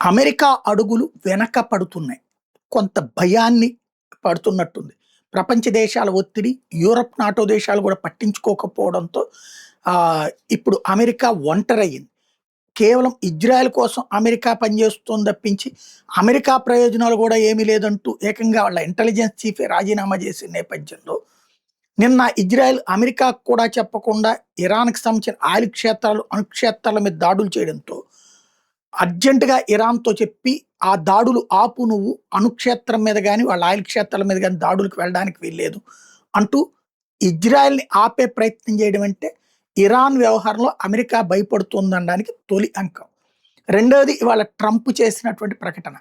America అడుగులు వెనక పడుతున్నాయి. కొంత భయాన్ని పడుతున్నట్టుంది. ప్రపంచ దేశాల ఒత్తిడి, యూరప్, నాటో దేశాలు కూడా పట్టించుకోకపోవడంతో ఇప్పుడు అమెరికా ఒంటరయ్యింది. కేవలం ఇజ్రాయెల్ కోసం అమెరికా పనిచేస్తోంది తప్పించి, అమెరికా ప్రయోజనాలు కూడా ఏమీ లేదంటూ ఏకంగా వాళ్ళ ఇంటెలిజెన్స్ చీఫే రాజీనామా చేసిన నేపథ్యంలో, నిన్న ఇజ్రాయెల్ అమెరికాకు కూడా చెప్పకుండా ఇరాన్‌కి సంబంధించిన ఆయిల్ క్షేత్రాలు, అణుక్షేత్రాల మీద దాడులు చేయడంతో అర్జెంట్‌గా ఇరాన్‌తో చెప్పి, ఆ దాడులు ఆపు నువ్వు. అణుక్షేత్రం మీద గాని, వాళ్ళ ఆయిల్ క్షేత్రాల మీద గాని దాడులకు వెళ్ళడానికి వీల్లేదు అంటూ ఇజ్రాయెల్‌ని ఆపే ప్రయత్నం చేయడం అంటే, ఇరాన్ వ్యవహారంలో అమెరికా భయపడుతుందనడానికి తొలి అంకం. రెండోది ఇవాళ ట్రంప్ చేసినటువంటి ప్రకటన.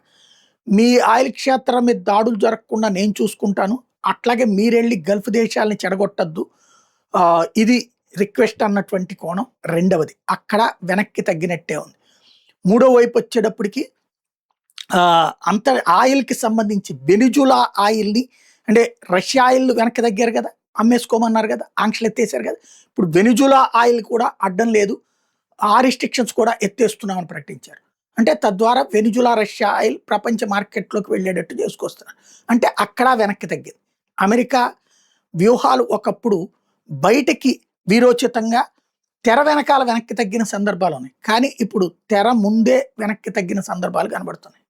మీ ఆయిల్ క్షేత్రాల మీద దాడులు జరగకుండా నేను చూసుకుంటాను. అట్లాగే మీరెళ్లి గల్ఫ్ దేశాలని చెడగొట్టొద్దు. ఇది రిక్వెస్ట్ అన్నటువంటి కోణం రెండవది. అక్కడ వెనక్కి తగ్గినట్టే ఉంది. మూడో వైపు వచ్చేటప్పటికి అంత ఆయిల్‌కి సంబంధించి వెనిజులా ఆయిల్‌ని, అంటే రష్యా ఆయిల్ వెనక్కి తగ్గారు కదా! అమ్మేసుకోమన్నారు కదా! ఆంక్షలు ఎత్తేసారు కదా! ఇప్పుడు వెనిజులా ఆయిల్ కూడా అడ్డం లేదు. ఆ రిస్ట్రిక్షన్స్ కూడా ఎత్తేస్తున్నామని ప్రకటించారు. అంటే తద్వారా వెనిజులా, రష్యా ఆయిల్ ప్రపంచ మార్కెట్‌లోకి వెళ్ళేటట్టు చేసుకొస్తున్నారు. అంటే అక్కడ వెనక్కి తగ్గింది. అమెరికా వ్యూహాలు ఒకప్పుడు బయటకి వీరోచితంగా, తెర వెనకాల వెనక్కి తగ్గిన సందర్భాలున్నాయి. కానీ ఇప్పుడు తెర ముందే వెనక్కి తగ్గిన సందర్భాలు కనబడుతున్నాయి.